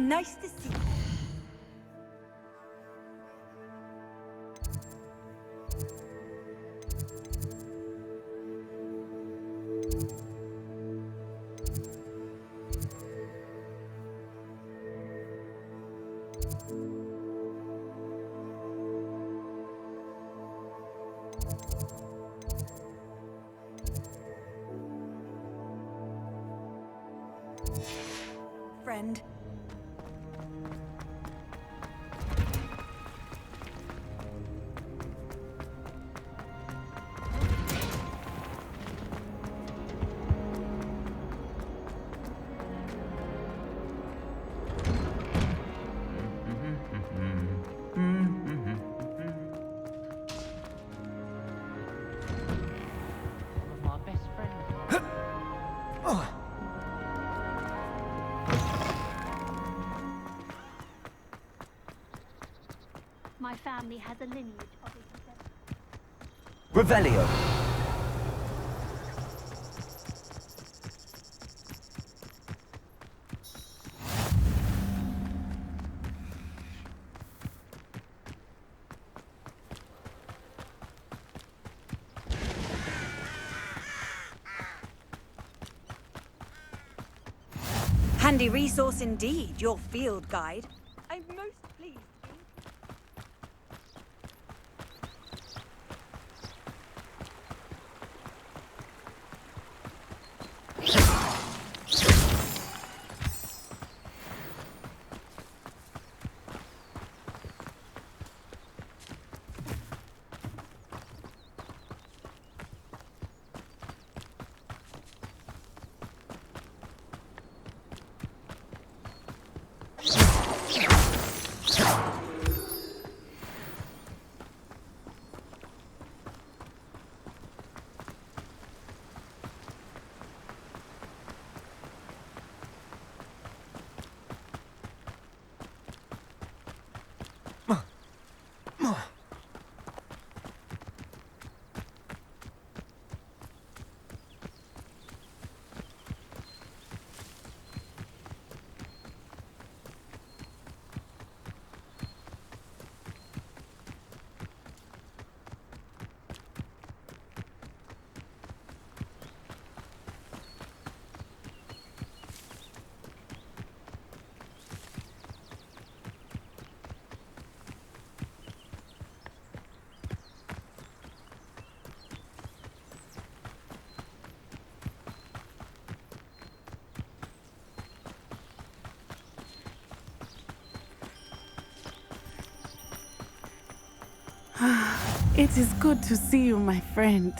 Nice to see you. Friend. My best friend. My family has a lineage of Revelio. Handy resource indeed, your field guide. I'm most pleased. It is good to see you, my friend.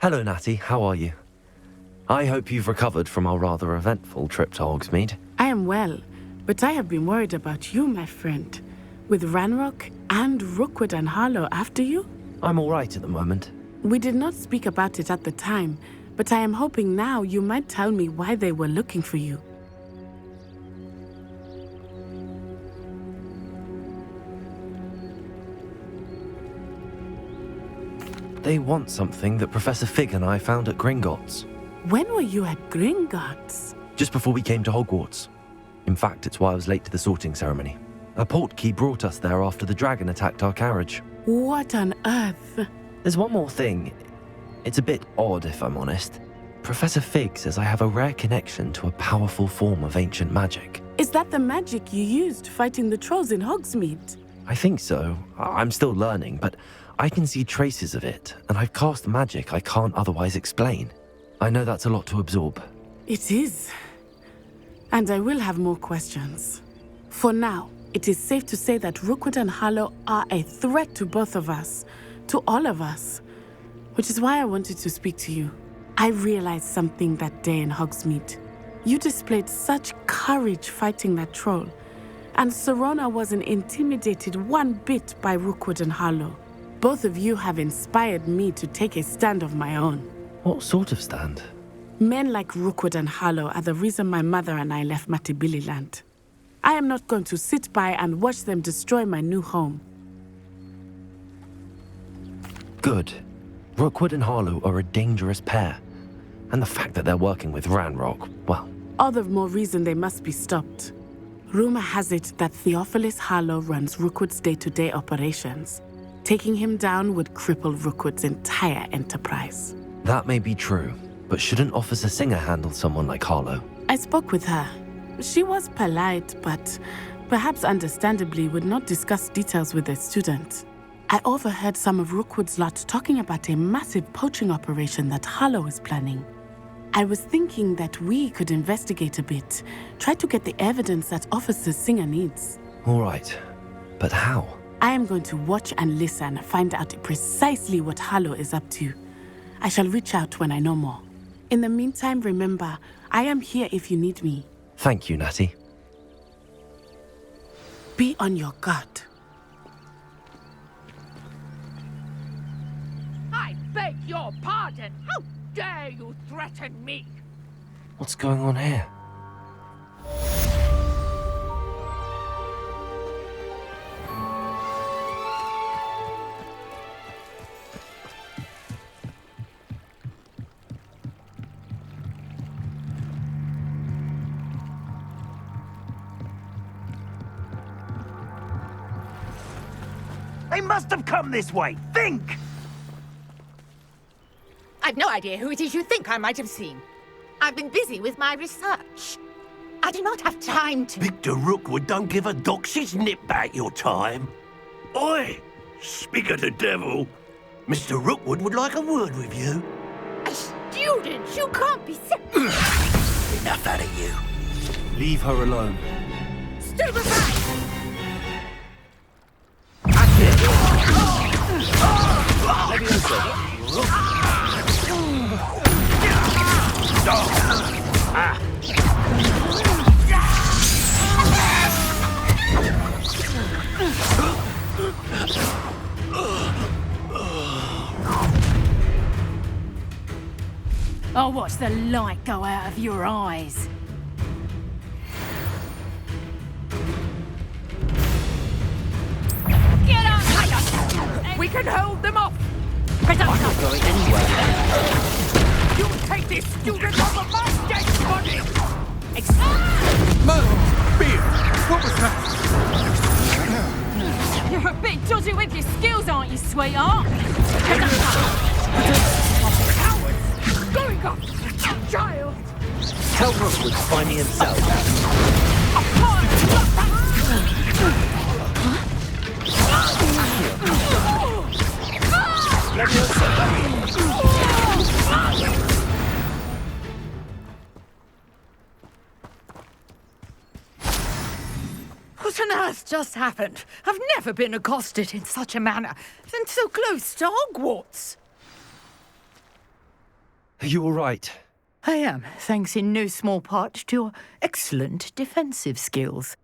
Hello, Natty. How are you? I hope you've recovered from our rather eventful trip to Hogsmeade. I am well, but I have been worried about you, my friend. With Ranrok and Rookwood and Harlow after you? I'm all right at the moment. We did not speak about it at the time, but I am hoping now you might tell me why they were looking for you. They want something that Professor Fig and I found at Gringotts. When were you at Gringotts? Just before we came to Hogwarts. In fact, it's why I was late to the sorting ceremony. A portkey brought us there after the dragon attacked our carriage. What on earth? There's one more thing. It's a bit odd, if I'm honest. Professor Fig says I have a rare connection to a powerful form of ancient magic. Is that the magic you used fighting the trolls in Hogsmeade? I think so. I'm still learning, but I can see traces of it, and I've cast magic I can't otherwise explain. I know that's a lot to absorb. It is. And I will have more questions. For now, it is safe to say that Rookwood and Harlow are a threat to both of us, to all of us, which is why I wanted to speak to you. I realized something that day in Hogsmeade. You displayed such courage fighting that troll, and Serona wasn't intimidated one bit by Rookwood and Harlow. Both of you have inspired me to take a stand of my own. What sort of stand? Men like Rookwood and Harlow are the reason my mother and I left Matabeleland. I am not going to sit by and watch them destroy my new home. Good. Rookwood and Harlow are a dangerous pair. And the fact that they're working with Ranrok, well, All the more reason they must be stopped. Rumor has it that Theophilus Harlow runs Rookwood's day-to-day operations. Taking him down would cripple Rookwood's entire enterprise. That may be true, but shouldn't Officer Singer handle someone like Harlow? I spoke with her. She was polite, but perhaps understandably would not discuss details with a student. I overheard some of Rookwood's lot talking about a massive poaching operation that Harlow is planning. I was thinking that we could investigate a bit, try to get the evidence that Officer Singer needs. All right, but how? I am going to watch and listen, find out precisely what Harlow is up to. I shall reach out when I know more. In the meantime, remember, I am here if you need me. Thank you, Natty. Be on your guard. I beg your pardon. How dare you threaten me? What's going on here? They must have come this way. Think! I've no idea who it is you think I might have seen. I've been busy with my research. I do not have time to... Victor Rookwood don't give a doxy's nip back your time. Oi! Speak of the devil. Mr. Rookwood would like a word with you. A student? You can't be Enough out of you. Leave her alone. Stupefy! I'll watch the light go out of your eyes. Get up! We can hold them off! I'm not going anywhere. You take this student off of my dead body! Beer! What was that? You're a bit dodgy with your skills, aren't you, sweetheart? Cowards! Going off! Child! Tell Rookwood to find me himself. What on earth just happened? I've never been accosted in such a manner, and so close to Hogwarts. Are you all right? I am, thanks in no small part to your excellent defensive skills.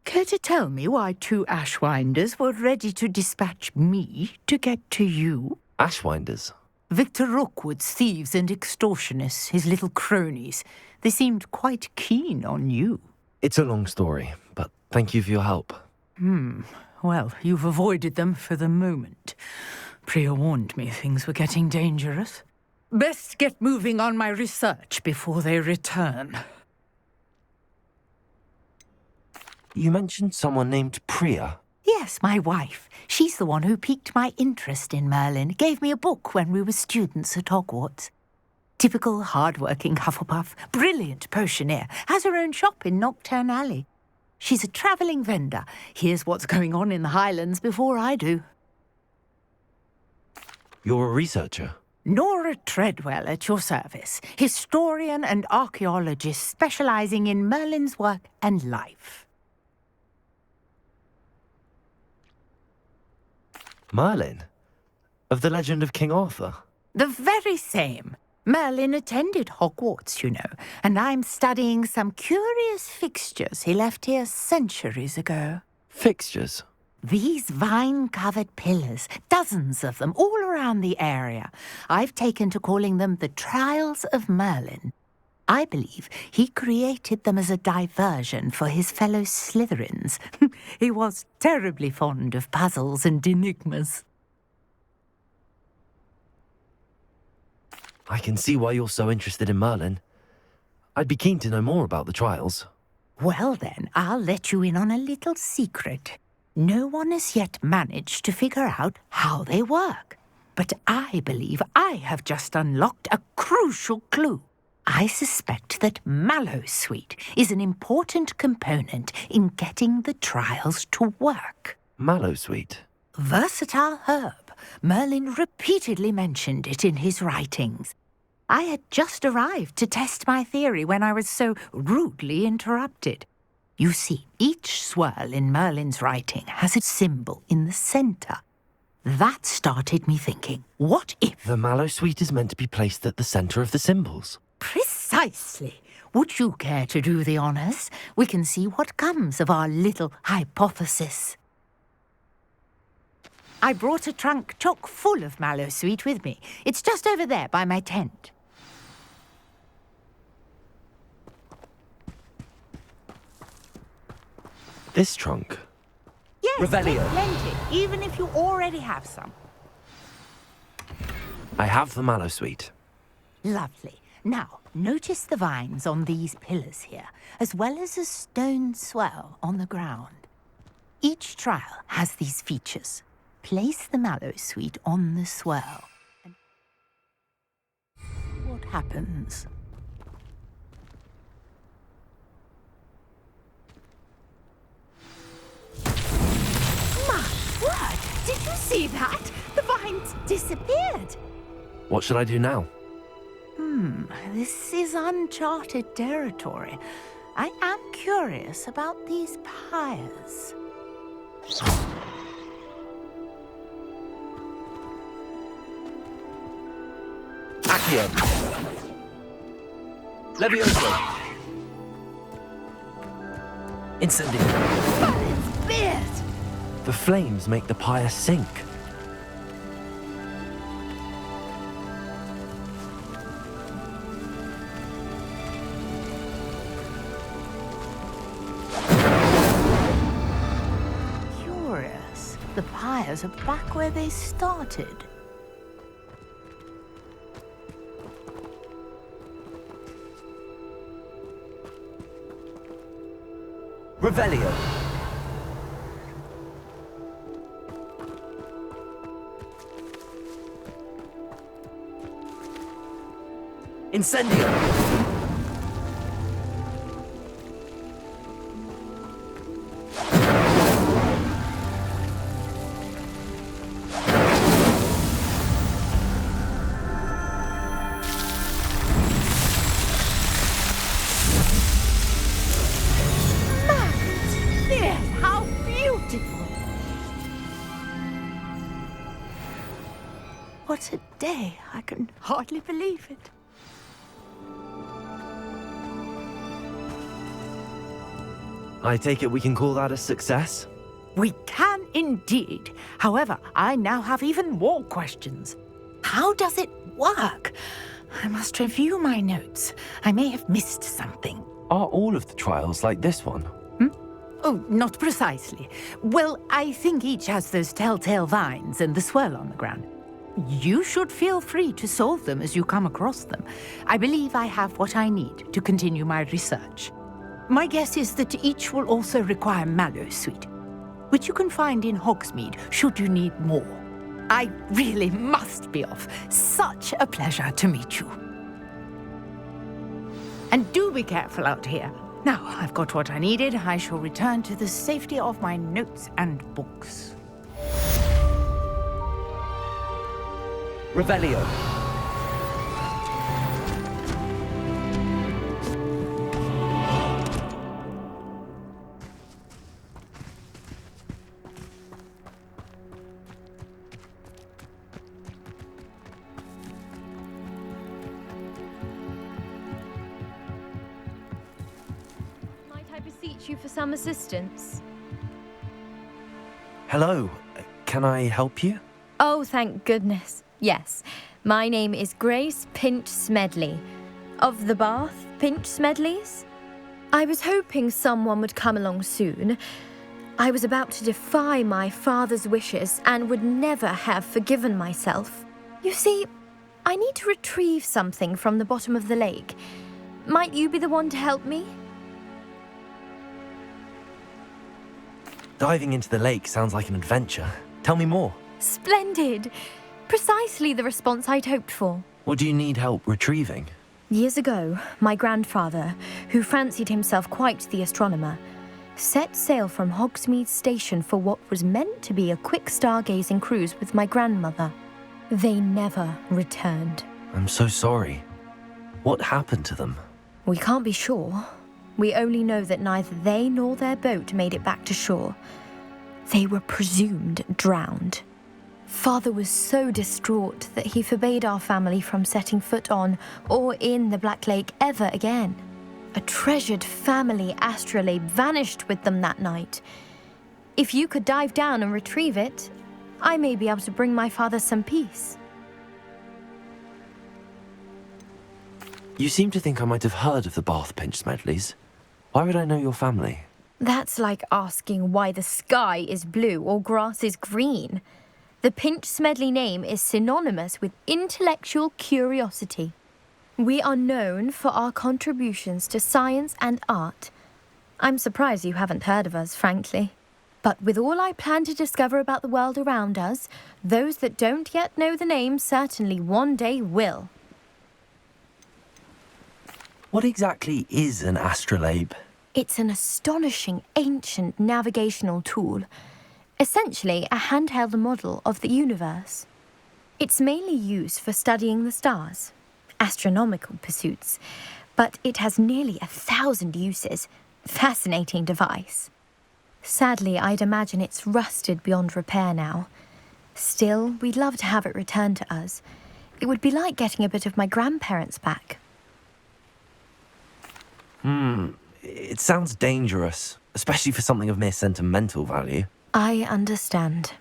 Care to tell me why two Ashwinders were ready to dispatch me to get to you? Ashwinders? Victor Rookwood's thieves and extortionists, his little cronies. They seemed quite keen on you. It's a long story, but thank you for your help. Well, you've avoided them for the moment. Priya warned me things were getting dangerous. Best get moving on my research before they return. You mentioned someone named Priya. Yes, my wife. She's the one who piqued my interest in Merlin. Gave me a book when we were students at Hogwarts. Typical hard-working Hufflepuff, brilliant potioneer, has her own shop in Knockturn Alley. She's a travelling vendor. Hears what's going on in the Highlands before I do. You're a researcher? Nora Treadwell at your service, historian and archaeologist specialising in Merlin's work and life. Merlin? Of the legend of King Arthur? The very same. Merlin attended Hogwarts, you know, and I'm studying some curious fixtures he left here centuries ago. Fixtures? These vine-covered pillars, dozens of them, all around the area. I've taken to calling them the Trials of Merlin. I believe he created them as a diversion for his fellow Slytherins. He was terribly fond of puzzles and enigmas. I can see why you're so interested in Merlin. I'd be keen to know more about the trials. Well then, I'll let you in on a little secret. No one has yet managed to figure out how they work. But I believe I have just unlocked a crucial clue. I suspect that mallowsweet is an important component in getting the trials to work. Mallowsweet? Versatile herb. Merlin repeatedly mentioned it in his writings. I had just arrived to test my theory when I was so rudely interrupted. You see, each swirl in Merlin's writing has a symbol in the center. That started me thinking, what if... The mallowsweet is meant to be placed at the center of the symbols. Precisely. Would you care to do the honors? We can see what comes of our little hypothesis. I brought a trunk chock full of mallowsweet with me. It's just over there by my tent. This trunk? Yes, Revelio. Plenty, even if you already have some. I have the mallowsweet. Lovely. Now, notice the vines on these pillars here, as well as a stone swell on the ground. Each trial has these features. Place the mallowsweet on the swell. And what happens? My word! Did you see that? The vines disappeared. What should I do now? This is uncharted territory. I am curious about these pyres. Aquí. Levioso. Incendio. Merlin's beard! The flames make the pyre sink. Curious. The pyres are back where they started. Revelio. Incendio. How beautiful! What a day! I can hardly believe it. I take it we can call that a success? We can indeed. However, I now have even more questions. How does it work? I must review my notes. I may have missed something. Are all of the trials like this one? Oh, not precisely. Well, I think each has those telltale vines and the swirl on the ground. You should feel free to solve them as you come across them. I believe I have what I need to continue my research. My guess is that each will also require mallowsweet, which you can find in Hogsmeade should you need more. I really must be off. Such a pleasure to meet you. And do be careful out here. Now I've got what I needed, I shall return to the safety of my notes and books. Revelio. Beseech you for some assistance. Hello. Can I help you? Oh, thank goodness. Yes. My name is Grace Pinch Smedley. Of the Bath Pinch Smedleys? I was hoping someone would come along soon. I was about to defy my father's wishes and would never have forgiven myself. You see, I need to retrieve something from the bottom of the lake. Might you be the one to help me? Diving into the lake sounds like an adventure. Tell me more. Splendid! Precisely the response I'd hoped for. What do you need help retrieving? Years ago, my grandfather, who fancied himself quite the astronomer, set sail from Hogsmeade Station for what was meant to be a quick stargazing cruise with my grandmother. They never returned. I'm so sorry. What happened to them? We can't be sure. We only know that neither they nor their boat made it back to shore. They were presumed drowned. Father was so distraught that he forbade our family from setting foot on or in the Black Lake ever again. A treasured family astrolabe vanished with them that night. If you could dive down and retrieve it, I may be able to bring my father some peace. You seem to think I might have heard of the Bath Pinch Smedleys. Why would I know your family? That's like asking why the sky is blue or grass is green. The Pinch Smedley name is synonymous with intellectual curiosity. We are known for our contributions to science and art. I'm surprised you haven't heard of us, frankly. But with all I plan to discover about the world around us, those that don't yet know the name certainly one day will. What exactly is an astrolabe? It's an astonishing ancient navigational tool. Essentially a handheld model of the universe. It's mainly used for studying the stars, astronomical pursuits, but it has nearly 1,000 uses. Fascinating device. Sadly, I'd imagine it's rusted beyond repair now. Still, we'd love to have it returned to us. It would be like getting a bit of my grandparents back. It sounds dangerous, especially for something of mere sentimental value. I understand.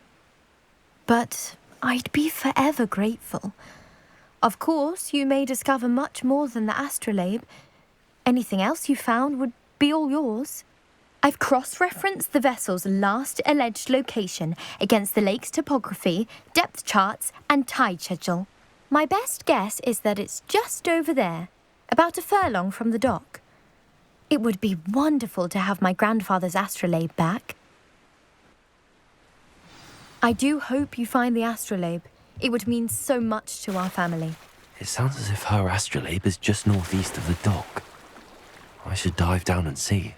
But I'd be forever grateful. Of course, you may discover much more than the astrolabe. Anything else you found would be all yours. I've cross-referenced the vessel's last alleged location against the lake's topography, depth charts, and tide schedule. My best guess is that it's just over there, about a furlong from the dock. It would be wonderful to have my grandfather's astrolabe back. I do hope you find the astrolabe. It would mean so much to our family. It sounds as if her astrolabe is just northeast of the dock. I should dive down and see.